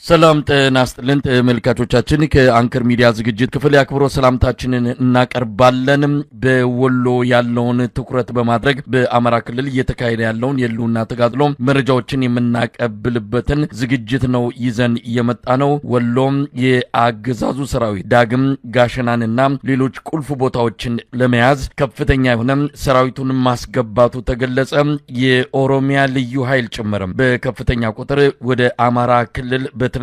ሰላም ጤና ይስጥልን ተመልካቾቻችን ከአንከር ሚዲያ ዝግጅት ክፍል ያክብሮ ሰላምታችንን እናቀርባለን። በወሎ ያለውን ትኩረት በማድረግ በአማራ ክልል እየተካሄደ ያለውን የህልውና ተጋድሎ መረጃዎችን የምናቀብልበትን ዝግጅት ነው ይዘን የመጣ ነው። ወሎም የአገዛዙ ሰራዊት ዳግም ጋሸናንና ሌሎች ቁልፍ ቦታዎችን ለመያዝ ከፍተኛ የሆነ ሰራዊቱን ማስገባቱ ተገለጸ። የኦሮሚያ ልዩ ኃይል ጭምርም በከፍተኛ ቁጥር ወደ አማራ ክልል በተለይም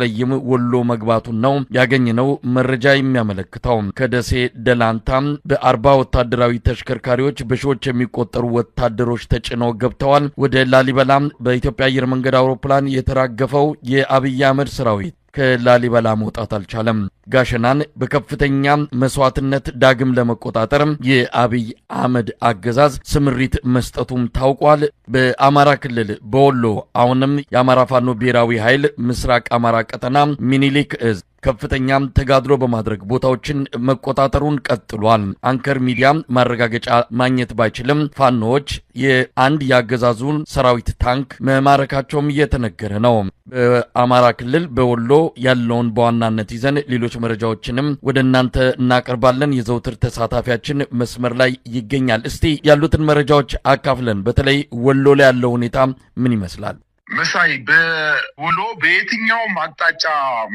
ወሎ መግባቱን ነው ያገኘነው መረጃ የሚያመለክተው። ከደሴ ደላንታ በ40 ወታደራዊ ተሽከርካሪዎች በሺዎች የሚቆጠሩ ወታደሮች ተጭነው ገብተዋል። ወደ ላሊበላ በኢትዮጵያ አየር መንገድ አውሮፕላን የተራገፈው የአብይ አህመድ ሰራዊት ከላሊበላ መውጣት አልቻለም። ጋሸናን በከፍተኛ መስዋዕትነት ዳግም ለመቆጣጠር የአብይ አህመድ አገዛዝ ስምሪት መስጠቱም ታውቋል። በአማራ ክልል በወሎ አሁንም የአማራ ፋኖ ብሔራዊ ኃይል ምስራቅ አማራ ቀጠና ሚኒሊክ እዝ ከፍተኛ ተጋድሎ በማድረግ ቦታዎችን መቆጣጠሩን ቀጥሏል። አንከር ሚዲያ ማረጋገጫ ማግኘት ባይችልም ፋኖዎች የአንድ ያገዛዙን ሰራዊት ታንክ መማረካቸውም እየተነገረ ነው። በአማራ ክልል በወሎ ያለውን በዋናነት ይዘን ሌሎች መረጃዎችንም ወደ እናንተ እናቀርባለን። የዘውትር ተሳታፊያችን መስመር ላይ ይገኛል። እስቲ ያሉትን መረጃዎች አካፍለን። በተለይ ወሎ ላይ ያለው ሁኔታ ምን ይመስላል? መሳይ በወሎ በየትኛውም አቅጣጫ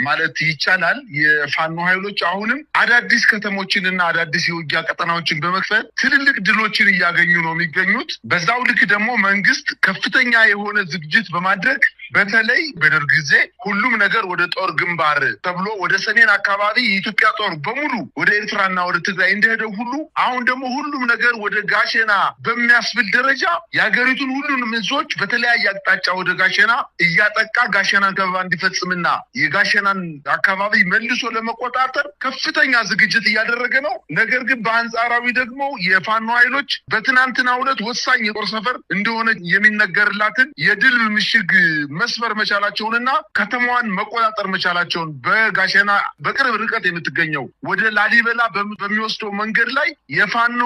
ማለት ይቻላል የፋኖ ኃይሎች አሁንም አዳዲስ ከተሞችንና አዳዲስ የውጊያ ቀጠናዎችን በመክፈት ትልልቅ ድሎችን እያገኙ ነው የሚገኙት። በዛው ልክ ደግሞ መንግስት ከፍተኛ የሆነ ዝግጅት በማድረግ በተለይ በደርግ ጊዜ ሁሉም ነገር ወደ ጦር ግንባር ተብሎ ወደ ሰሜን አካባቢ የኢትዮጵያ ጦር በሙሉ ወደ ኤርትራና ወደ ትግራይ እንደሄደው ሁሉ አሁን ደግሞ ሁሉም ነገር ወደ ጋሸና በሚያስብል ደረጃ የሀገሪቱን ሁሉንም እዞች በተለያየ አቅጣጫ ወደ ጋሸና እያጠቃ ጋሸናን ከበባ እንዲፈጽምና የጋሸናን አካባቢ መልሶ ለመቆጣጠር ከፍተኛ ዝግጅት እያደረገ ነው። ነገር ግን በአንጻራዊ ደግሞ የፋኖ ኃይሎች በትናንትናው ዕለት ወሳኝ የጦር ሰፈር እንደሆነ የሚነገርላትን የድል ምሽግ መስፈር መቻላቸውንና ከተማዋን መቆጣጠር መቻላቸውን በጋሸና በቅርብ ርቀት የምትገኘው ወደ ላሊበላ በሚወስደው መንገድ ላይ የፋኖ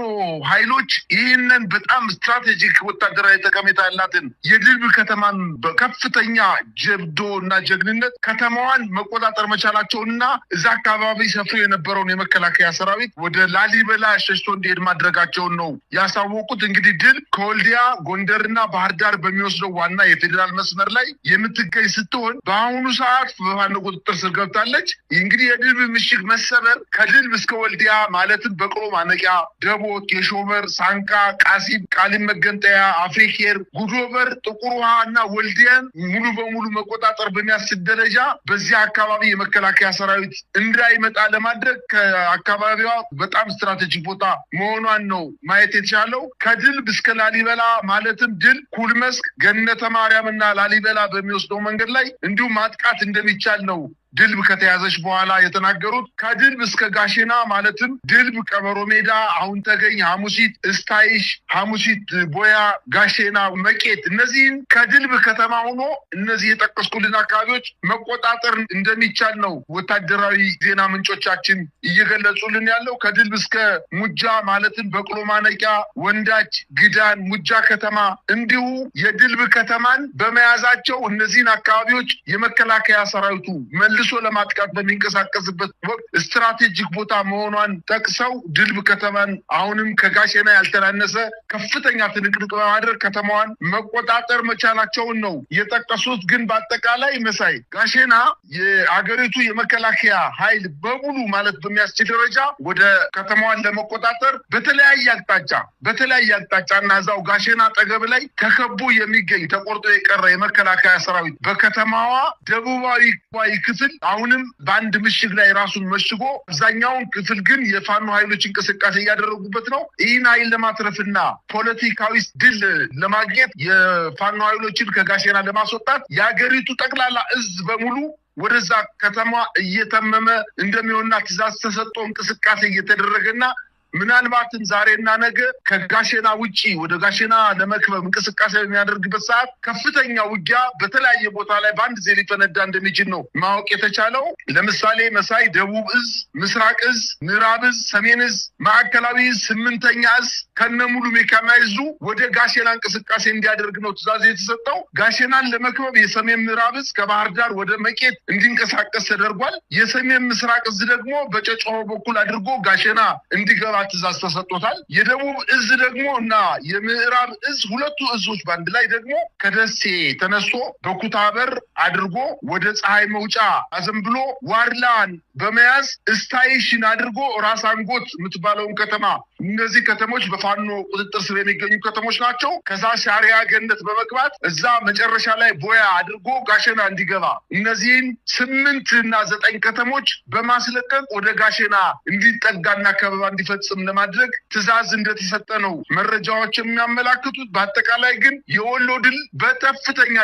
ኃይሎች ይህንን በጣም ስትራቴጂክ ወታደራዊ ጠቀሜታ ያላትን የድልብ ከተማን በከፍተኛ ጀብዶ እና ጀግንነት ከተማዋን መቆጣጠር መቻላቸውንና እዛ አካባቢ ሰፍሮ የነበረውን የመከላከያ ሰራዊት ወደ ላሊበላ ሸሽቶ እንዲሄድ ማድረጋቸውን ነው ያሳወቁት። እንግዲህ ድል ከወልዲያ ጎንደርና ባህር ዳር በሚወስደው ዋና የፌዴራል መስመር ላይ የምትገኝ ስትሆን በአሁኑ ሰዓት በፋኖ ቁጥጥር ስር ገብታለች። እንግዲህ የድልብ ምሽግ መሰበር ከድልብ እስከ ወልዲያ ማለትም በቅሎ ማነቂያ፣ ደቦት፣ የሾመር፣ ሳንቃ፣ ቃሲም፣ ቃሊም መገንጠያ፣ አፍሪኬር፣ ጉዶበር፣ ጥቁር ውሃ እና ወልዲያን ሙሉ በሙሉ መቆጣጠር በሚያስችል ደረጃ በዚህ አካባቢ የመከላከያ ሰራዊት እንዳይመጣ ለማድረግ ከአካባቢዋ በጣም ስትራቴጂክ ቦታ መሆኗን ነው ማየት የተቻለው። ከድልብ እስከ ላሊበላ ማለትም ድል፣ ኩልመስክ፣ ገነተ ማርያም እና ላሊበላ በሚወስደው መንገድ ላይ እንዲሁም ማጥቃት እንደሚቻል ነው ድልብ ከተያዘች በኋላ የተናገሩት። ከድልብ እስከ ጋሸና ማለትም ድልብ፣ ቀበሮ ሜዳ፣ አሁን ተገኝ፣ ሐሙሲት፣ እስታይሽ፣ ሐሙሲት፣ ቦያ፣ ጋሸና፣ መቄት እነዚህን ከድልብ ከተማ ሆኖ እነዚህ የጠቀስኩልን አካባቢዎች መቆጣጠር እንደሚቻል ነው ወታደራዊ ዜና ምንጮቻችን እየገለጹልን ያለው። ከድልብ እስከ ሙጃ ማለትም በቅሎ ማነቂያ፣ ወንዳች፣ ግዳን፣ ሙጃ ከተማ እንዲሁ የድልብ ከተማን በመያዛቸው እነዚህን አካባቢዎች የመከላከያ ሰራዊቱ መልሶ ለማጥቃት በሚንቀሳቀስበት ወቅት ስትራቴጂክ ቦታ መሆኗን ጠቅሰው ድልብ ከተማን አሁንም ከጋሸና ያልተናነሰ ከፍተኛ ትንቅንቅ በማድረግ ከተማዋን መቆጣጠር መቻላቸውን ነው የጠቀሱት። ግን በአጠቃላይ መሳይ ጋሸና የአገሪቱ የመከላከያ ኃይል በሙሉ ማለት በሚያስችል ደረጃ ወደ ከተማዋን ለመቆጣጠር በተለያየ አቅጣጫ እና እዛው ጋሸና አጠገብ ላይ ተከቦ የሚገኝ ተቆርጦ የቀረ የመከላከያ ሰራዊት በከተማዋ ደቡባዊ ክፍል አሁንም በአንድ ምሽግ ላይ ራሱን መሽጎ አብዛኛውን ክፍል ግን የፋኖ ኃይሎች እንቅስቃሴ እያደረጉበት ነው። ይህን ኃይል ለማትረፍና ፖለቲካዊ ድል ለማግኘት የፋኖ ኃይሎችን ከጋሸና ለማስወጣት የሀገሪቱ ጠቅላላ እዝ በሙሉ ወደዛ ከተማ እየተመመ እንደሚሆንና ትዕዛዝ ተሰጥቶ እንቅስቃሴ እየተደረገና ምናልባትም ዛሬና ነገ ከጋሸና ውጪ ወደ ጋሸና ለመክበብ እንቅስቃሴ የሚያደርግበት ሰዓት ከፍተኛ ውጊያ በተለያየ ቦታ ላይ በአንድ ጊዜ ሊፈነዳ እንደሚችል ነው ማወቅ የተቻለው። ለምሳሌ መሳይ ደቡብ እዝ፣ ምስራቅ እዝ፣ ምዕራብ እዝ፣ ሰሜን እዝ፣ ማዕከላዊ እዝ፣ 8ኛ እዝ ከነሙሉ ሜካናይዙ ወደ ጋሸና እንቅስቃሴ እንዲያደርግ ነው ትዕዛዝ የተሰጠው። ጋሸናን ለመክበብ የሰሜን ምዕራብ እዝ ከባህር ዳር ወደ መቄት እንዲንቀሳቀስ ተደርጓል። የሰሜን ምስራቅ እዝ ደግሞ በጨጨሆ በኩል አድርጎ ጋሸና እንዲገባ ትዕዛዝ ተሰጥቶታል። የደቡብ እዝ ደግሞ እና የምዕራብ እዝ ሁለቱ እዞች ባንድ ላይ ደግሞ ከደሴ ተነስቶ በኩታበር አድርጎ ወደ ፀሐይ መውጫ አዘንብሎ ዋርላን በመያዝ ስታይሽን አድርጎ ራስ አንጎት የምትባለውን ከተማ እነዚህ ከተሞች በፋኖ ቁጥጥር ስር የሚገኙ ከተሞች ናቸው። ከዛ ሻሪያ ገነት በመግባት እዛ መጨረሻ ላይ ቦያ አድርጎ ጋሸና እንዲገባ እነዚህን 8 እና 9 ከተሞች በማስለቀቅ ወደ ጋሸና እንዲጠጋና ከበባ እንዲፈጽም ለማድረግ ትዕዛዝ እንደተሰጠ ነው መረጃዎች የሚያመላክቱት። በአጠቃላይ ግን የወሎ ድል በከፍተኛ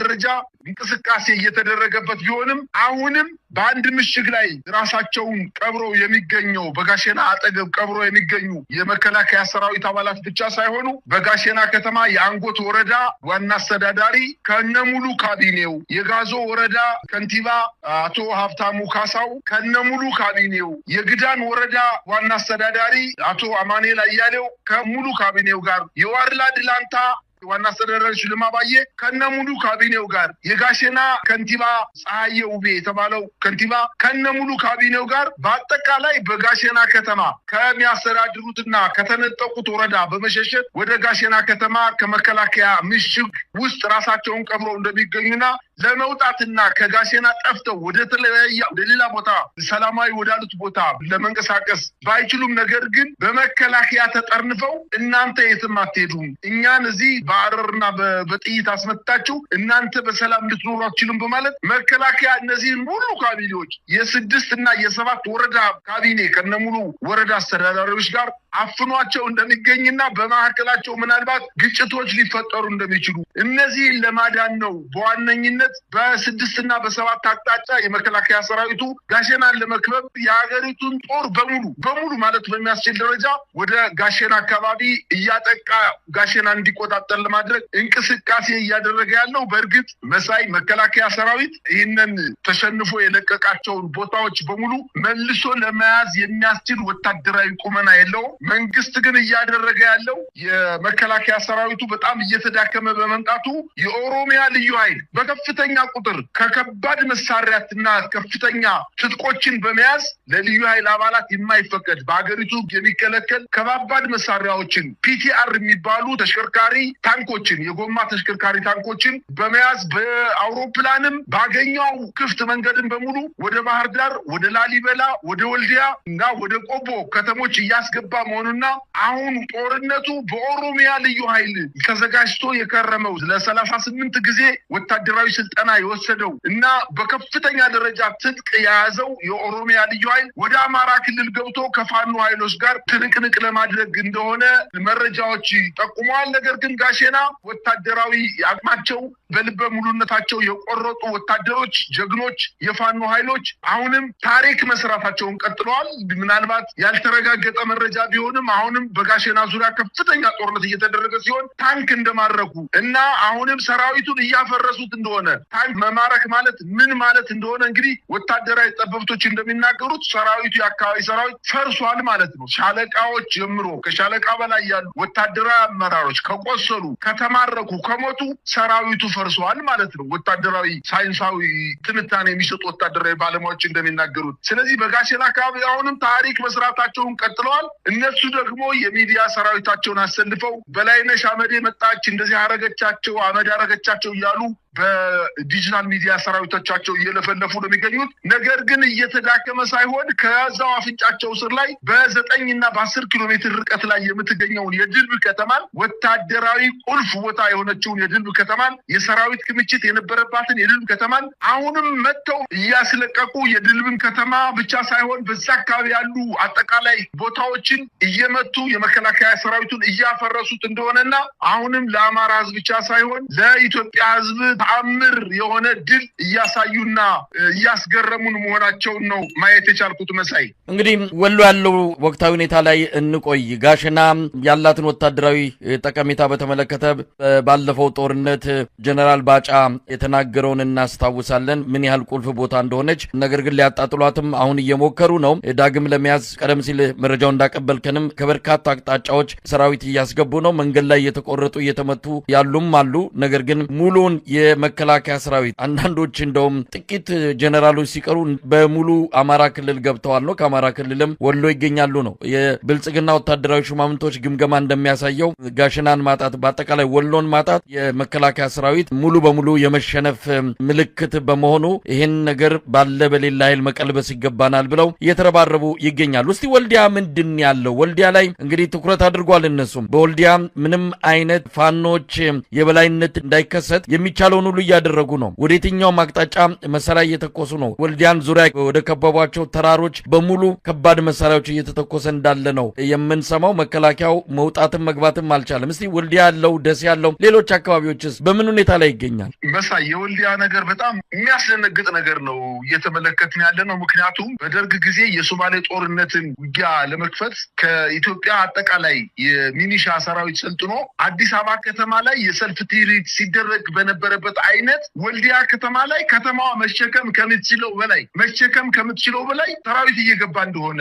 ደረጃ እንቅስቃሴ እየተደረገበት ቢሆንም አሁንም በአንድ ምሽግ ላይ ራሳቸውን ቀብረው የሚገኘው በጋሸና አጠገብ ቀብረው የሚገኙ የመከላከያ ሰራዊት አባላት ብቻ ሳይሆኑ በጋሸና ከተማ የአንጎት ወረዳ ዋና አስተዳዳሪ ከነሙሉ ካቢኔው፣ የጋዞ ወረዳ ከንቲባ አቶ ሀብታሙ ካሳው ከነሙሉ ካቢኔው፣ የግዳን ወረዳ ዋና አስተዳዳሪ አቶ አማኑኤል አያሌው ከሙሉ ካቢኔው ጋር፣ የዋርላ ድላንታ ዋና አስተዳዳሪ ሽልማባዬ ከነሙሉ ካቢኔው ጋር፣ የጋሸና ከንቲባ ፀሐዬ ውቤ የተባለው ከንቲባ ከነሙሉ ካቢኔው ጋር በአጠቃላይ በጋሸና ከተማ ከሚያስተዳድሩትና ከተነጠቁት ወረዳ በመሸሸት ወደ ጋሸና ከተማ ከመከላከያ ምሽግ ውስጥ ራሳቸውን ቀብረው እንደሚገኙና ለመውጣትና ከጋሸና ጠፍተው ወደ ሌላ ቦታ ሰላማዊ ወዳሉት ቦታ ለመንቀሳቀስ ባይችሉም ነገር ግን በመከላከያ ተጠርንፈው እናንተ የትም አትሄዱም፣ እኛን እዚህ በአረርና በጥይት አስመታችሁ እናንተ በሰላም ልትኖሩ አትችሉም በማለት መከላከያ እነዚህን ሙሉ ካቢኔዎች የ6 እና የ7 ወረዳ ካቢኔ ከነሙሉ ወረዳ አስተዳዳሪዎች ጋር አፍኗቸው እንደሚገኝና በማዕከላቸው ምናልባት ግጭቶች ሊፈጠሩ እንደሚችሉ እነዚህን ለማዳን ነው በዋነኝነት በ6 እና በ7 አቅጣጫ የመከላከያ ሰራዊቱ ጋሸናን ለመክበብ የሀገሪቱን ጦር በሙሉ ማለት በሚያስችል ደረጃ ወደ ጋሸና አካባቢ እያጠቃ ጋሸና እንዲቆጣጠር ለማድረግ እንቅስቃሴ እያደረገ ያለው። በእርግጥ መሳይ መከላከያ ሰራዊት ይህንን ተሸንፎ የለቀቃቸውን ቦታዎች በሙሉ መልሶ ለመያዝ የሚያስችል ወታደራዊ ቁመና የለውም። መንግስት ግን እያደረገ ያለው የመከላከያ ሰራዊቱ በጣም እየተዳከመ በመምጣቱ የኦሮሚያ ልዩ ኃይል በከፍተኛ ቁጥር ከከባድ መሳሪያትና ከፍተኛ ትጥቆችን በመያዝ ለልዩ ኃይል አባላት የማይፈቀድ በአገሪቱ የሚከለከል ከባባድ መሳሪያዎችን ፒቲአር የሚባሉ ተሽከርካሪ ታንኮችን የጎማ ተሽከርካሪ ታንኮችን በመያዝ በአውሮፕላንም ባገኘው ክፍት መንገድን በሙሉ ወደ ባህር ዳር፣ ወደ ላሊበላ፣ ወደ ወልዲያ እና ወደ ቆቦ ከተሞች እያስገባ መሆኑና አሁን ጦርነቱ በኦሮሚያ ልዩ ኃይል ተዘጋጅቶ የከረመው ለ38 ጊዜ ወታደራዊ ስልጠና የወሰደው እና በከፍተኛ ደረጃ ትጥቅ የያዘው የኦሮሚያ ልዩ ኃይል ወደ አማራ ክልል ገብቶ ከፋኖ ኃይሎች ጋር ትንቅንቅ ለማድረግ እንደሆነ መረጃዎች ጠቁመዋል። ነገር ግን ጋሸና ወታደራዊ አቅማቸው በልበ ሙሉነታቸው የቆረጡ ወታደሮች ጀግኖች የፋኖ ኃይሎች አሁንም ታሪክ መስራታቸውን ቀጥለዋል። ምናልባት ያልተረጋገጠ መረጃ ቢሆንም አሁንም በጋሸና ዙሪያ ከፍተኛ ጦርነት እየተደረገ ሲሆን ታንክ እንደማረኩ እና አሁንም ሰራዊቱን እያፈረሱት እንደሆነ ታንክ መማረክ ማለት ምን ማለት እንደሆነ እንግዲህ ወታደራዊ ጠበብቶች እንደሚናገሩት ሰራዊቱ የአካባቢ ሰራዊት ፈርሷል ማለት ነው። ሻለቃዎች ጀምሮ ከሻለቃ በላይ ያሉ ወታደራዊ አመራሮች ከቆሰሉ፣ ከተማረኩ፣ ከሞቱ ሰራዊቱ ፈርሷል ማለት ነው። ወታደራዊ ሳይንሳዊ ትንታኔ የሚሰጡ ወታደራዊ ባለሙያዎች እንደሚናገሩት። ስለዚህ በጋሸና አካባቢ አሁንም ታሪክ መስራታቸውን ቀጥለዋል። እነሱ ደግሞ የሚዲያ ሰራዊታቸውን አሰልፈው በላይነሽ አመዴ መጣች እንደዚህ አረገቻቸው እያሉ በዲጂታል ሚዲያ ሰራዊቶቻቸው እየለፈለፉ ነው የሚገኙት። ነገር ግን እየተዳከመ ሳይሆን ከዛው አፍንጫቸው ስር ላይ በ9 እና በ10 ኪሎ ሜትር ርቀት ላይ የምትገኘውን የድልብ ከተማን ወታደራዊ ቁልፍ ቦታ የሆነችውን የድልብ ከተማን የሰራዊት ክምችት የነበረባትን የድልብ ከተማን አሁንም መጥተው እያስለቀቁ የድልብን ከተማ ብቻ ሳይሆን በዛ አካባቢ ያሉ አጠቃላይ ቦታዎችን እየመቱ የመከላከያ ሰራዊቱን እያፈረሱት እንደሆነና አሁንም ለአማራ ህዝብ ብቻ ሳይሆን ለኢትዮጵያ ህዝብ ተአምር የሆነ ድል እያሳዩና እያስገረሙን መሆናቸውን ነው ማየት የቻልኩት። መሳይ እንግዲህ ወሎ ያለው ወቅታዊ ሁኔታ ላይ እንቆይ። ጋሸና ያላትን ወታደራዊ ጠቀሜታ በተመለከተ ባለፈው ጦርነት ጀነራል ባጫ የተናገረውን እናስታውሳለን፣ ምን ያህል ቁልፍ ቦታ እንደሆነች። ነገር ግን ሊያጣጥሏትም አሁን እየሞከሩ ነው ዳግም ለመያዝ። ቀደም ሲል መረጃው እንዳቀበልከንም ከበርካታ አቅጣጫዎች ሰራዊት እያስገቡ ነው። መንገድ ላይ እየተቆረጡ እየተመቱ ያሉም አሉ። ነገር ግን ሙሉን የመከላከያ ሰራዊት አንዳንዶች እንደውም ጥቂት ጀነራሎች ሲቀሩ በሙሉ አማራ ክልል ገብተዋል ነው። ከአማራ ክልልም ወሎ ይገኛሉ ነው የብልጽግና ወታደራዊ ሹማምንቶች ግምገማ እንደሚያሳየው። ጋሸናን ማጣት በአጠቃላይ ወሎን ማጣት የመከላከያ ሰራዊት ሙሉ በሙሉ የመሸነፍ ምልክት በመሆኑ ይህን ነገር ባለ በሌላ ኃይል መቀልበስ ይገባናል ብለው እየተረባረቡ ይገኛሉ። እስቲ ወልዲያ ምንድን ያለው? ወልዲያ ላይ እንግዲህ ትኩረት አድርጓል። እነሱም በወልዲያ ምንም አይነት ፋኖች የበላይነት እንዳይከሰት የሚቻለውን ሁሉ እያደረጉ ነው። ወደ የትኛውም አቅጣጫ መሳሪያ እየተኮሱ ነው። ወልዲያን ዙሪያ ወደ ከበቧቸው ተራሮች በሙሉ ከባድ መሳሪያዎች እየተተኮሰ እንዳለ ነው የምንሰማው። መከላከያው መውጣትም መግባትም አልቻለም። እስቲ ወልዲያ ያለው፣ ደሴ ያለው፣ ሌሎች አካባቢዎችስ በምን ሁኔታ ላይ ይገኛል? መሳይ የወልዲያ ነገር በጣም የሚያስደነግጥ ነገር ነው እየተመለከትን ያለ ነው። ምክንያቱም በደርግ ጊዜ የሶማሌ ጦርነትን ውጊያ ለመክፈት ከኢትዮጵያ አጠቃላይ የሚኒሻ ሰራዊት ሰልጥኖ አዲስ አበባ ከተማ ላይ የሰልፍ ትርኢት ሲደረግ በነበረበት አይነት ወልዲያ ከተማ ላይ ከተማዋ መሸከም ከምትችለው በላይ ሰራዊት እየገባ እንደሆነ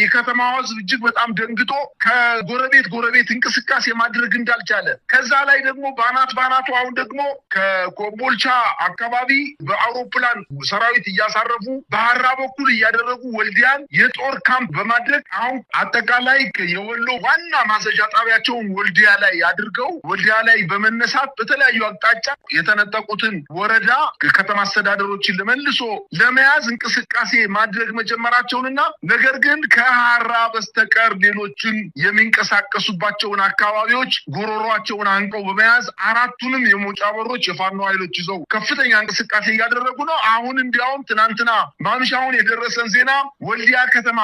የከተማዋ ህዝብ እጅግ በጣም ደንግጦ ከጎረቤት እንቅስቃሴ ማድረግ እንዳልቻለ፣ ከዛ ላይ ደግሞ ባናቱ አሁን ደግሞ ከኮምቦልቻ አካባቢ በአውሮፕላን ሰራዊት እያሳረፉ በሐራ በኩል እያደረጉ ወልዲያን የጦር ካምፕ በማድረግ አሁን አጠቃላይ የወሎ ዋና ማዘዣ ጣቢያቸውን ወልዲያ ላይ አድርገው ወልዲያ ላይ በመነሳት በተለያዩ አቅጣጫ የተነጠቁትን ወረዳ ከተማ አስተዳደሮችን ለመልሶ ለመያዝ እንቅስቃሴ ማድረግ መጀመራቸውንና ነገር ግን ከሐራ በስተቀር ሌሎችን የሚንቀሳቀሱባቸውን አካባቢዎች ጎሮሯቸውን አንቀው በመያዝ አራቱንም የሞጫ በሮች የፋኖ ኃይሎች ይዘው ከፍተኛ እንቅስቃሴ እያደረጉ ነው። አሁን እንዲያውም ትናንትና ማምሻውን የደረሰን ዜና ወልዲያ ከተማ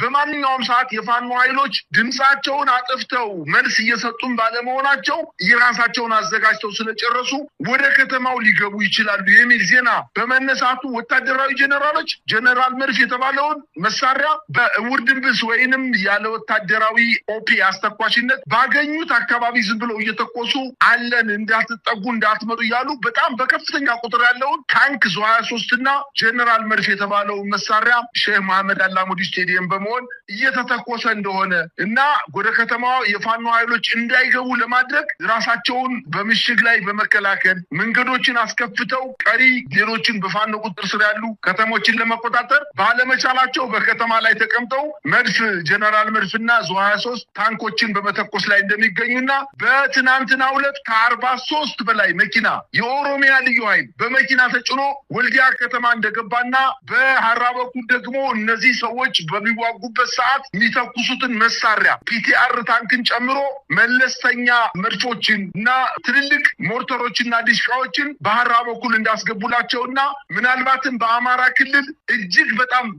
በማንኛውም ሰዓት የፋኖ ኃይሎች ድምጻቸውን አጥፍተው መልስ እየሰጡን ባለመሆናቸው የራሳቸውን አዘጋጅተው ስለጨረሱ ወደ ከተማው ሊገቡ ይችላሉ የሚል ዜና በመነሳቱ ወታደራዊ ጀነራሎች ጀነራል መርፍ የተባለውን መሳሪያ በእውር ድንብስ ወይንም ያለ ወታደራዊ ኦፒ አስተኳሽነት ባገኙት አካባቢ ዝም ብለው እየተኮሱ አለን እንዳትጠጉ እንዳትመጡ እያሉ በጣም በከፍተኛ ቁጥር ያለውን ታንክ ዙ 23 እና ጀነራል መርፍ የተባለውን መሳሪያ ሼህ መሐመድ አላሙዲ ስቴዲየም በመሆን እየተተኮሰ እንደሆነ እና ወደ ከተማዋ የፋኖ ኃይሎች እንዳይገቡ ለማድረግ ራሳቸውን በምሽግ ላይ በመከላከል መንገዶችን አስከፍተው ቀሪ ሌሎችን በፋኖ ቁጥጥር ስር ያሉ ከተሞችን ለመቆጣጠር ባለመቻላቸው በከተማ ላይ ተቀምጠው መድፍ ጀነራል መድፍና ዙ 23 ታንኮችን በመተኮስ ላይ እንደሚገኙና በትናንትናው ዕለት ከ43 በላይ መኪና የኦሮሚያ ልዩ ኃይል በመኪና ተጭኖ ወልዲያ ከተማ እንደገባና በሐራ በኩል ደግሞ እነዚህ ሰዎች በሚዋጉበት ሰዓት የሚተኩሱትን መሳሪያ ፒቲአር ታንክን ጨምሮ መለስተኛ መድፎችን እና ትልልቅ ሞርተሮችና ዲሽቃዎችን በሐራ በኩል እንዳስገቡላቸውና ምናልባትም በአማራ ክልል እጅግ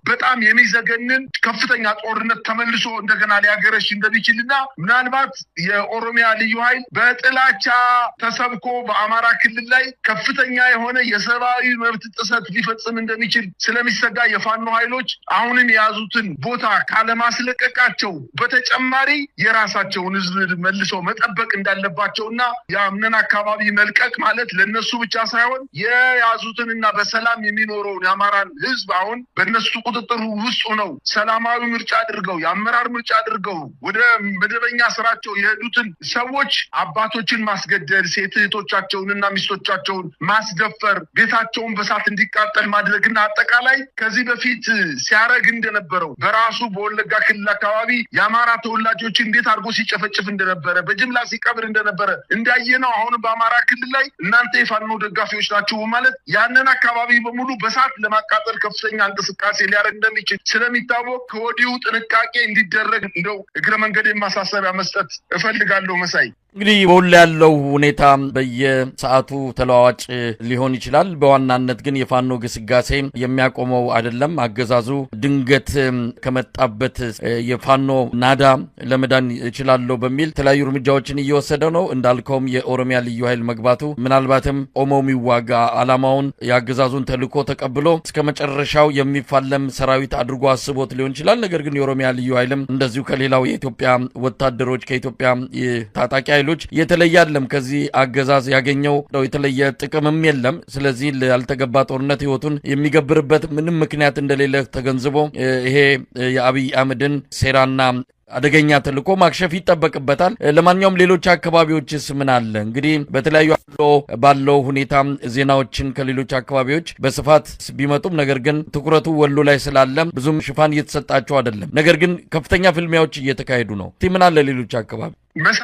በጣም የሚዘገንን ከፍተኛ ጦርነት ተመልሶ እንደገና ሊያገረሽ እንደሚችልና ምናልባት የኦሮሚያ ልዩ ኃይል በጥላቻ ተሰብኮ በአማራ ክልል ላይ ከፍተኛ የሆነ የሰብአዊ መብት ጥሰት ሊፈጽም እንደሚችል ስለሚሰጋ የፋኖ ኃይሎች አሁንም የያዙትን ቦታ ካለማስለቀቃቸው በተጨማሪ የራሳቸውን ህዝብ መልሰው መጠበቅ እንዳለባቸውና ያምነን አካባቢ መልቀቅ ማለት ለነሱ ብቻ ሳይሆን የያዙትንና በሰላም የሚኖረውን የአማራን ህዝብ አሁን በእነሱ ቁጥጥር ውስጥ ነው ሰላማዊ ምርጫ አድርገው የአመራር ምርጫ አድርገው ወደ መደበኛ ስራቸው የሄዱትን ሰዎች አባቶችን ማስገደል፣ ሴት እህቶቻቸውንና ሚስቶቻቸውን ማስደፈር፣ ቤታቸውን በሳት እንዲቃጠል ማድረግና አጠቃላይ ከዚህ በፊት ሲያረግ እንደነበረው በራሱ በወለጋ ክልል አካባቢ የአማራ ተወላጆችን እንዴት አድርጎ ሲጨፈጭፍ እንደነበረ በጅምላ ሲቀብር እንደነበረ እንዳየነው አሁን በአማራ ክልል ላይ እናንተ የፋኖ ደጋፊዎች ናችሁ ማለት ያንን አካባቢ በሙሉ በሳት ለማቃጠል ከፍተኛ እንቅስቃሴ ሊያደርግ እንደሚችል ስለሚታወቅ ከወዲሁ ጥንቃቄ እንዲደረግ እንደው እግረ መንገድ ማሳሰቢያ መስጠት እፈልጋለሁ። መሳይ እንግዲህ በወሎ ያለው ሁኔታ በየሰዓቱ ተለዋዋጭ ሊሆን ይችላል። በዋናነት ግን የፋኖ ግስጋሴ የሚያቆመው አይደለም። አገዛዙ ድንገት ከመጣበት የፋኖ ናዳ ለመዳን ይችላል በሚል የተለያዩ እርምጃዎችን እየወሰደ ነው። እንዳልከውም የኦሮሚያ ልዩ ኃይል መግባቱ ምናልባትም ቆሞ የሚዋጋ ዓላማውን የአገዛዙን ተልዕኮ ተቀብሎ እስከ መጨረሻው የሚፋለም ሰራዊት አድርጎ አስቦት ሊሆን ይችላል። ነገር ግን የኦሮሚያ ልዩ ኃይልም እንደዚሁ ከሌላው የኢትዮጵያ ወታደሮች ከኢትዮጵያ ታጣቂ ኃይሎች የተለየ አይደለም። ከዚህ አገዛዝ ያገኘው የተለየ ጥቅምም የለም። ስለዚህ ያልተገባ ጦርነት ህይወቱን የሚገብርበት ምንም ምክንያት እንደሌለ ተገንዝቦ ይሄ የአብይ አህመድን ሴራና አደገኛ ተልዕኮ ማክሸፍ ይጠበቅበታል። ለማንኛውም ሌሎች አካባቢዎችስ ምን አለ? እንግዲህ በተለያዩ ባለው ሁኔታ ዜናዎችን ከሌሎች አካባቢዎች በስፋት ቢመጡም ነገር ግን ትኩረቱ ወሎ ላይ ስላለ ብዙም ሽፋን እየተሰጣቸው አይደለም። ነገር ግን ከፍተኛ ፍልሚያዎች እየተካሄዱ ነው። ምን አለ ሌሎች አካባቢ?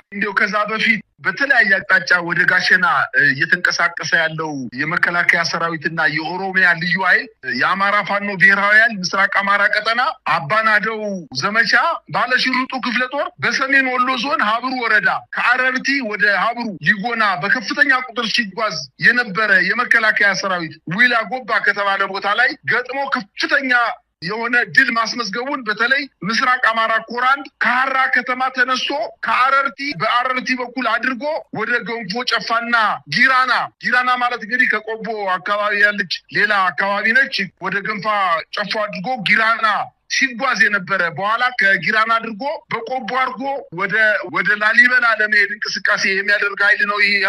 እንዲያው ከዛ በፊት በተለያየ አቅጣጫ ወደ ጋሸና እየተንቀሳቀሰ ያለው የመከላከያ ሰራዊትና የኦሮሚያ ልዩ ኃይል የአማራ ፋኖ ብሔራዊ ኃይል ምስራቅ አማራ ቀጠና አባናደው ዘመቻ ባለሽርጡ ክፍለ ጦር በሰሜን ወሎ ዞን ሀብሩ ወረዳ ከአረርቲ ወደ ሀብሩ ሊጎና በከፍተኛ ቁጥር ሲጓዝ የነበረ የመከላከያ ሰራዊት ዊላ ጎባ ከተባለ ቦታ ላይ ገጥሞ ከፍተኛ የሆነ ድል ማስመዝገቡን በተለይ ምስራቅ አማራ ኮራንድ ከሐራ ከተማ ተነስቶ በአረርቲ በኩል አድርጎ ወደ ገንፎ ጨፋና ጊራና ማለት እንግዲህ ከቆቦ አካባቢ ያለች ሌላ አካባቢ ነች። ወደ ገንፋ ጨፋ አድርጎ ጊራና ሲጓዝ የነበረ በኋላ ከጊራና አድርጎ በቆቦ አድርጎ ወደ ላሊበላ ለመሄድ እንቅስቃሴ የሚያደርግ ኃይል ነው። ይህ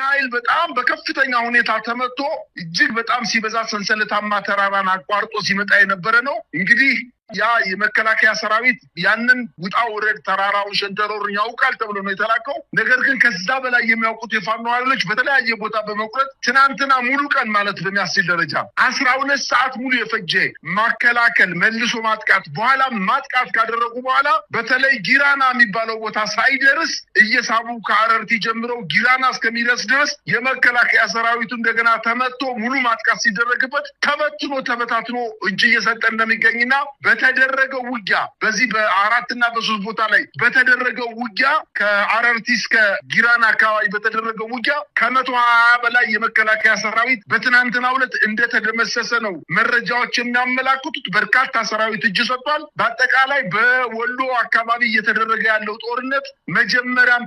ኃይል በጣም በከፍተኛ ሁኔታ ተመቶ እጅግ በጣም ሲበዛ ሰንሰለታማ ተራራን አቋርጦ ሲመጣ የነበረ ነው። እንግዲህ ያ የመከላከያ ሰራዊት ያንን ውጣ ውረድ ተራራውን ሸንተረሩን ያውቃል ተብሎ ነው የተላከው። ነገር ግን ከዛ በላይ የሚያውቁት የፋኖ ኃይሎች በተለያየ ቦታ በመቁረጥ ትናንትና ሙሉ ቀን ማለት በሚያስችል ደረጃ 12 ሰዓት ሙሉ የፈጀ ማከላከል መልሶ ማጥቃት በኋላ ማጥቃት ካደረጉ በኋላ በተለይ ጊራና የሚባለው ቦታ ሳይደርስ እየሳቡ ከአረርቲ ጀምረው ጊራና እስከሚደርስ ድረስ የመከላከያ ሰራዊቱ እንደገና ተመቶ ሙሉ ማጥቃት ሲደረግበት ተበታትኖ እጅ እየሰጠ እንደሚገኝና በተደረገው ውጊያ በዚህ በ4 እና በ3 ቦታ ላይ በተደረገው ውጊያ ከአረርቲ እስከ ጊራና አካባቢ በተደረገው ውጊያ ከ120 በላይ የመከላከያ ሰራዊት በትናንትናው ዕለት እንደተደመሰሰ ነው መረጃዎች የሚያመላክቱት። በርካታ ሰራዊት እጅ ሰጥቷል። በአጠቃላይ በወሎ አካባቢ እየተደረገ ያለው ጦርነት መጀመሪያም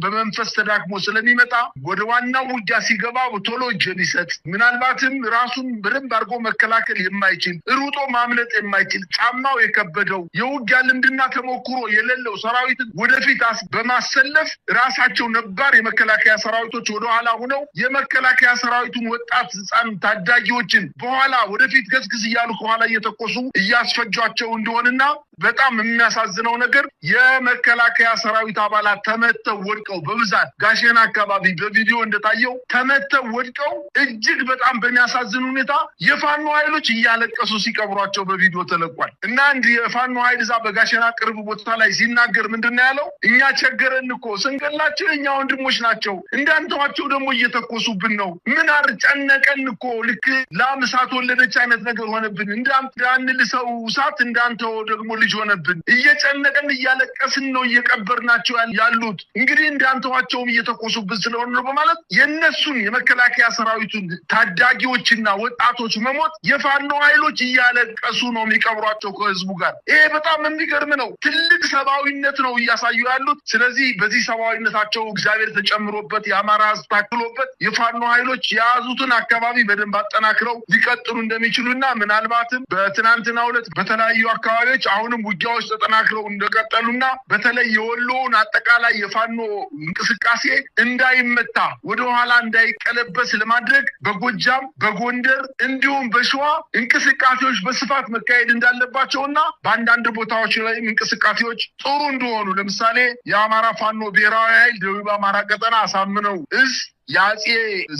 በመንፈስ ተዳክሞ ስለሚመጣ ወደ ዋናው ውጊያ ሲገባ ቶሎ እጅ የሚሰጥ ምናልባትም ራሱን በደንብ አድርጎ መከላከል የማይችል ሩጦ ማምለጥ የማይችል ጫማው የከበደው የውጊያ ልምድና ተሞክሮ የሌለው ሰራዊትን ወደፊት በማሰለፍ ራሳቸው ነባር የመከላከያ ሰራዊቶች ወደኋላ ሆነው የመከላከያ ሰራዊቱን ወጣት ህፃን ታዳጊዎችን በኋላ ወደፊት ገስግስ እያሉ ከኋላ እየተኮሱ እያስፈጇቸው እንደሆነና በጣም የሚያሳዝነው ነገር የመከላከያ ሰራዊት አባላት ተመተው ወድቀው በብዛት ጋሸና አካባቢ በቪዲዮ እንደታየው ተመተው ወድቀው እጅግ በጣም በሚያሳዝን ሁኔታ የፋኖ ኃይሎች እያለቀሱ ሲቀብሯቸው በቪዲዮ ተለቋል። እና እንዲህ የፋኖ ኃይል እዛ በጋሸና ቅርብ ቦታ ላይ ሲናገር ምንድነው ያለው? እኛ ቸገረን እኮ ስንገላቸው እኛ ወንድሞች ናቸው፣ እንዳንተዋቸው ደግሞ እየተኮሱብን ነው። ምን አርጨነቀን እኮ ልክ ላም እሳት ወለደች አይነት ነገር ሆነብን። እንዳንልሰው እሳት እንዳንተው ደግሞ ልጅ ሆነብን። እየጨነቀን እያለቀስን ነው እየቀበርናቸው ያሉት። እንግዲህ እንዳንተዋቸውም እየተኮሱብን ስለሆነ ነው በማለት የነሱን የመከላከያ ሰራዊቱን ታዳጊዎችና ወጣቶች መሞት የፋኖ ኃይሎች እያለቀሱ ነው የሚቀብሯቸው ከህዝቡ ጋር። ይሄ በጣም የሚገርም ነው። ትልቅ ሰብአዊነት ነው እያሳዩ ያሉት። ስለዚህ በዚህ ሰብአዊነታቸው እግዚአብሔር ተጨምሮበት የአማራ ህዝብ ታክሎበት የፋኖ ኃይሎች የያዙትን አካባቢ በደንብ አጠናክረው ሊቀጥሉ እንደሚችሉና ምናልባትም በትናንትናው ዕለት በተለያዩ አካባቢዎች አሁንም ውጊያዎች ተጠናክረው እንደቀጠሉና በተለይ የወሎውን አጠቃላይ የፋኖ እንቅስቃሴ እንዳይመታ ወደኋላ እንዳይቀለበስ ለማድረግ በጎጃም በጎንደር እንዲሁም በሸዋ እንቅስቃሴዎች በስፋት መካሄድ እንዳለባቸውና በአንዳንድ ቦታዎች ላይ እንቅስቃሴዎች ጥሩ እንደሆኑ ለምሳሌ የአማራ ፋኖ ብሔራዊ ኃይል ደቡብ አማራ ቀጠና አሳምነው እዝ የአጼ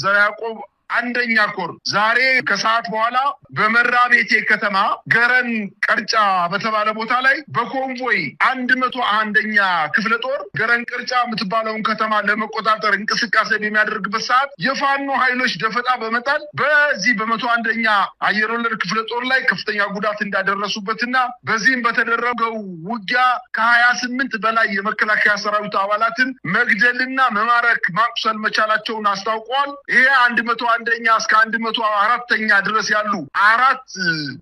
ዘርዓ ያዕቆብ አንደኛ ኮር ዛሬ ከሰዓት በኋላ በመራቤቴ ከተማ ገረን ቀርጫ በተባለ ቦታ ላይ በኮንቮይ 101ኛ ክፍለ ጦር ገረን ቀርጫ የምትባለውን ከተማ ለመቆጣጠር እንቅስቃሴ በሚያደርግበት ሰዓት የፋኖ ኃይሎች ደፈጣ በመጣል በዚህ በ101ኛ አየር ወለድ ክፍለ ጦር ላይ ከፍተኛ ጉዳት እንዳደረሱበትና በዚህም በተደረገው ውጊያ ከ28 በላይ የመከላከያ ሰራዊት አባላትን መግደልና መማረክ ማቁሰል መቻላቸውን አስታውቀዋል። ይሄ 101ኛ እስከ 104ኛ ድረስ ያሉ 4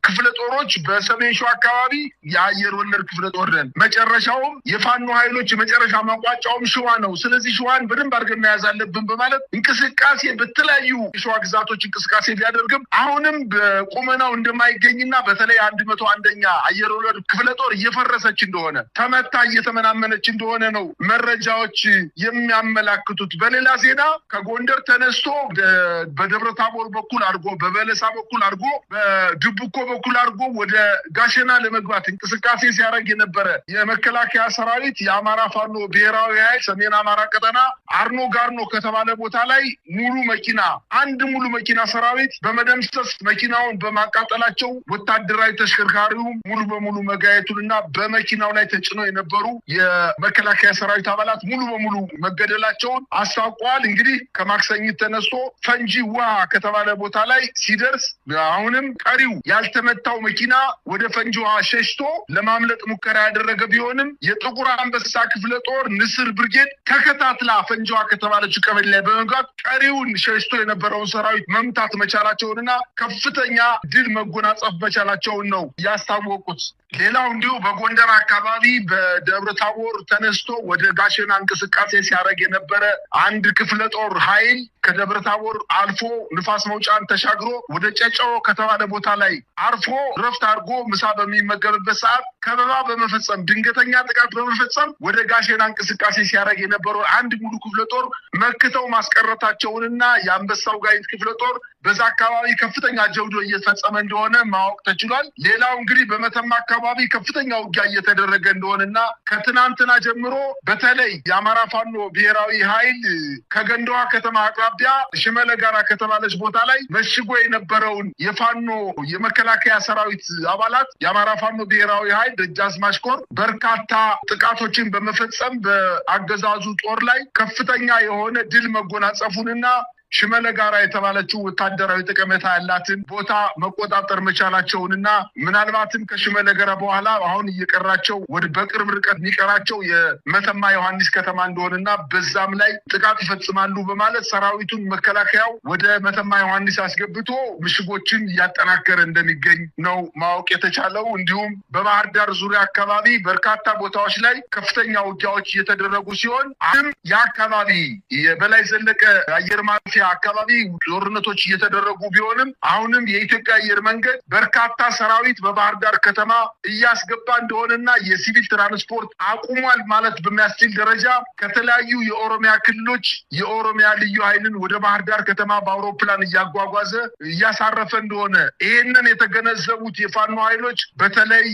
ክፍለ ጦሮች በሰሜን ሸዋ አካባቢ የአየር ወለድ ክፍለ ጦር ነን። መጨረሻውም የፋኖ ኃይሎች መጨረሻ ማቋጫውም ሸዋ ነው። ስለዚህ ሸዋን በደንብ አድርገን መያዝ አለብን በማለት እንቅስቃሴ በተለያዩ የሸዋ ግዛቶች እንቅስቃሴ ቢያደርግም አሁንም በቁመናው እንደማይገኝና በተለይ 101ኛ አየር ወለድ ክፍለ ጦር እየፈረሰች እንደሆነ ተመታ እየተመናመነች እንደሆነ ነው መረጃዎች የሚያመላክቱት። በሌላ ዜና ከጎንደር ተነስቶ በደብረ ታቦር በኩል አድርጎ በበለሳ በኩል አድርጎ በድቡኮ በኩል አድርጎ ወደ ጋሸና ለመግባት እንቅስቃሴ ሲያደርግ የነበረ የመከላከያ ሰራዊት የአማራ ፋኖ ብሔራዊ ኃይል ሰሜን አማራ ቀጠና አርኖ ጋርኖ ከተባለ ቦታ ላይ አንድ ሙሉ መኪና ሰራዊት በመደምሰስ መኪናውን በማቃጠላቸው ወታደራዊ ተሽከርካሪው ሙሉ በሙሉ መጋየቱንና በመኪናው ላይ ተጭነው የነበሩ የመከላከያ ሰራዊት አባላት ሙሉ በሙሉ መገደላቸውን አስታውቀዋል። እንግዲህ ከማክሰኝት ተነስቶ ፈንጂ ውሃ ከተባለ ቦታ ላይ ሲደርስ አሁንም ቀሪው ያልተመታው መኪና ወደ ፈንጂ ውሃ ሸሽቶ ለማምለጥ ሙከራ ያደረገ ቢሆንም የጥቁር አንበሳ ክፍለ ጦር ንስር ብርጌድ ተከታትላ ፈንጂ ውሃ ከተባለች ቀበሌ ላይ በመግባት ቀሪውን ሸሽቶ የነበረውን ሰራዊት መምታት መቻላቸውንና ከፍተኛ ድል መጎናጸፍ መቻላቸውን ነው ያስታወቁት። ሌላው እንዲሁ በጎንደር አካባቢ በደብረ ታቦር ተነስቶ ወደ ጋሸና እንቅስቃሴ ሲያደርግ የነበረ አንድ ክፍለ ጦር ኃይል ከደብረ ታቦር አልፎ ንፋስ መውጫን ተሻግሮ ወደ ጨጨሆ ከተባለ ቦታ ላይ አርፎ ረፍት አድርጎ ምሳ በሚመገብበት ሰዓት ከበባ በመፈጸም ድንገተኛ ጥቃት በመፈጸም ወደ ጋሸና እንቅስቃሴ ሲያደርግ የነበረው አንድ ሙሉ ክፍለ ጦር መክተው ማስቀረታቸውንና የአንበሳው ጋይንት ክፍለ ጦር በዛ አካባቢ ከፍተኛ ጀብዶ እየተፈጸመ እንደሆነ ማወቅ ተችሏል። ሌላው እንግዲህ በመተማ አካባቢ ከፍተኛ ውጊያ እየተደረገ እንደሆነና ከትናንትና ጀምሮ በተለይ የአማራ ፋኖ ብሔራዊ ኃይል ከገንዳዋ ከተማ አቅራቢያ ሽመለ ጋራ ከተባለች ቦታ ላይ መሽጎ የነበረውን የፋኖ የመከላከያ ሰራዊት አባላት የአማራ ፋኖ ብሔራዊ ኃይል ደጃዝማች ኮር በርካታ ጥቃቶችን በመፈጸም በአገዛዙ ጦር ላይ ከፍተኛ የሆነ ድል መጎናጸፉንና ሽመለ ጋራ የተባለችው ወታደራዊ ጠቀሜታ ያላትን ቦታ መቆጣጠር መቻላቸውንና ምናልባትም ከሽመለ ጋራ በኋላ አሁን እየቀራቸው ወደ በቅርብ ርቀት የሚቀራቸው የመተማ ዮሐንስ ከተማ እንደሆነና በዛም ላይ ጥቃት ይፈጽማሉ በማለት ሰራዊቱን መከላከያው ወደ መተማ ዮሐንስ አስገብቶ ምሽጎችን እያጠናከረ እንደሚገኝ ነው ማወቅ የተቻለው። እንዲሁም በባህር ዳር ዙሪያ አካባቢ በርካታ ቦታዎች ላይ ከፍተኛ ውጊያዎች እየተደረጉ ሲሆን አሁንም የአካባቢ የበላይ ዘለቀ አየር ማረፊያ አካባቢ ጦርነቶች እየተደረጉ ቢሆንም አሁንም የኢትዮጵያ አየር መንገድ በርካታ ሰራዊት በባህር ዳር ከተማ እያስገባ እንደሆነና የሲቪል ትራንስፖርት አቁሟል ማለት በሚያስችል ደረጃ ከተለያዩ የኦሮሚያ ክልሎች የኦሮሚያ ልዩ ኃይልን ወደ ባህር ዳር ከተማ በአውሮፕላን እያጓጓዘ እያሳረፈ እንደሆነ ይህንን የተገነዘቡት የፋኖ ኃይሎች በተለይ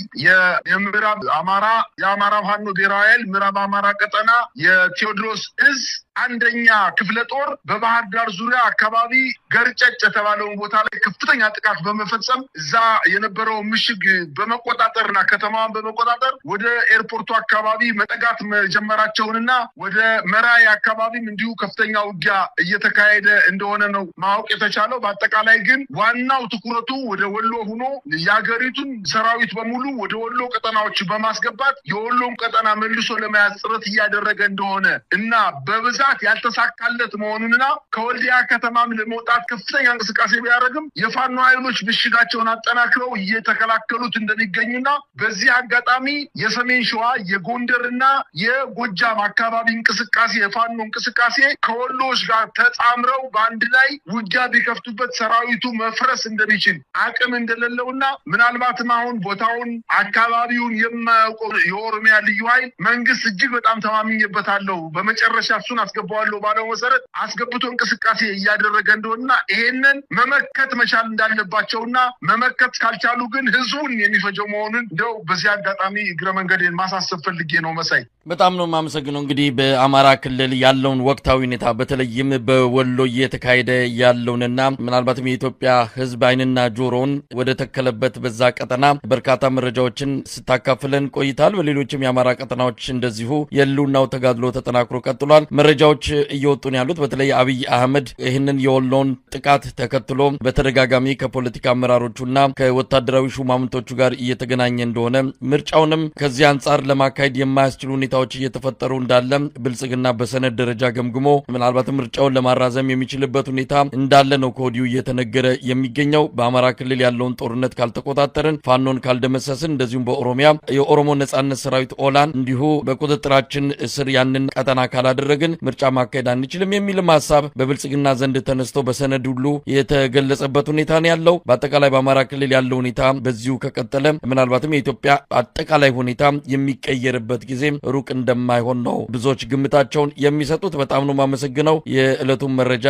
የምዕራብ አማራ የአማራ ፋኖ ብሔራዊ ኃይል ምዕራብ አማራ ቀጠና የቴዎድሮስ እዝ አንደኛ ክፍለ ጦር በባህር ዳር ዙሪያ አካባቢ ገርጨጭ የተባለውን ቦታ ላይ ከፍተኛ ጥቃት በመፈጸም እዛ የነበረው ምሽግ በመቆጣጠርና ከተማዋን በመቆጣጠር ወደ ኤርፖርቱ አካባቢ መጠጋት መጀመራቸውንና ወደ መራይ አካባቢም እንዲሁ ከፍተኛ ውጊያ እየተካሄደ እንደሆነ ነው ማወቅ የተቻለው። በአጠቃላይ ግን ዋናው ትኩረቱ ወደ ወሎ ሆኖ የሀገሪቱን ሰራዊት በሙሉ ወደ ወሎ ቀጠናዎች በማስገባት የወሎን ቀጠና መልሶ ለመያዝ ጥረት እያደረገ እንደሆነ እና በብዛት ያልተሳካለት መሆኑንና ከወልዲያ ከተማም ለመውጣት ከፍተኛ እንቅስቃሴ ቢያደርግም የፋኖ ኃይሎች ምሽጋቸውን አጠናክረው እየተከላከሉት እንደሚገኙና በዚህ አጋጣሚ የሰሜን ሸዋ የጎንደርና የጎጃም አካባቢ እንቅስቃሴ የፋኖ እንቅስቃሴ ከወሎዎች ጋር ተጣምረው በአንድ ላይ ውጊያ ቢከፍቱበት ሰራዊቱ መፍረስ እንደሚችል አቅም እንደሌለውና ምናልባትም አሁን ቦታውን አካባቢውን የማያውቀው የኦሮሚያ ልዩ ኃይል መንግስት እጅግ በጣም ተማምኜበታለሁ በመጨረሻ እሱን አስገባዋለሁ ባለው መሰረት አስገብቶ እንቅስቃሴ እያደረገ እንደሆነና ይሄንን መመከት መቻል እንዳለባቸውና መመከት ካልቻሉ ግን ህዝቡን የሚፈጀው መሆኑን እንደው በዚህ አጋጣሚ እግረ መንገዴን ማሳሰብ ፈልጌ ነው። መሳይ በጣም ነው የማመሰግነው። እንግዲህ በአማራ ክልል ያለውን ወቅታዊ ሁኔታ በተለይም በወሎ እየተካሄደ ያለውንና ምናልባትም የኢትዮጵያ ህዝብ አይንና ጆሮውን ወደ ተከለበት በዛ ቀጠና በርካታ መረጃዎችን ስታካፍለን ቆይታል። በሌሎችም የአማራ ቀጠናዎች እንደዚሁ የህልውናው ተጋድሎ ተጠናክሮ ቀጥሏል። መረጃዎች እየወጡ ነው ያሉት። በተለይ አብይ አህመድ ይህንን የወሎን ጥቃት ተከትሎ በተደጋጋሚ ከፖለቲካ አመራሮቹና ከወታደራዊ ሹማምንቶቹ ጋር እየተገናኘ እንደሆነ ምርጫውንም ከዚህ አንጻር ለማካሄድ የማያስችሉ ሁኔታዎች እየተፈጠሩ እንዳለ ብልጽግና በሰነድ ደረጃ ገምግሞ ምናልባትም ምርጫውን ለማራዘም የሚችልበት ሁኔታ እንዳለ ነው ከወዲሁ እየተነገረ የሚገኘው። በአማራ ክልል ያለውን ጦርነት ካልተቆጣጠርን፣ ፋኖን ካልደመሰስን፣ እንደዚሁም በኦሮሚያ የኦሮሞ ነጻነት ሰራዊት ኦላን እንዲሁ በቁጥጥራችን ስር ያንን ቀጠና ካላደረግን ምርጫ ማካሄድ አንችልም የሚልም ሀሳብ በብልጽግና ዘንድ ተነስቶ በሰነድ ሁሉ የተገለጸበት ሁኔታ ነው ያለው። በአጠቃላይ በአማራ ክልል ያለው ሁኔታ በዚሁ ከቀጠለ ምናልባትም የኢትዮጵያ አጠቃላይ ሁኔታ የሚቀየርበት ጊዜ ሩቅ እንደማይሆን ነው ብዙዎች ግምታቸውን የሚሰጡት። በጣም ነው የማመሰግነው። የዕለቱን መረጃ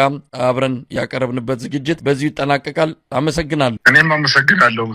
አብረን ያቀረብንበት ዝግጅት በዚሁ ይጠናቀቃል። አመሰግናለሁ። እኔም አመሰግናለሁ።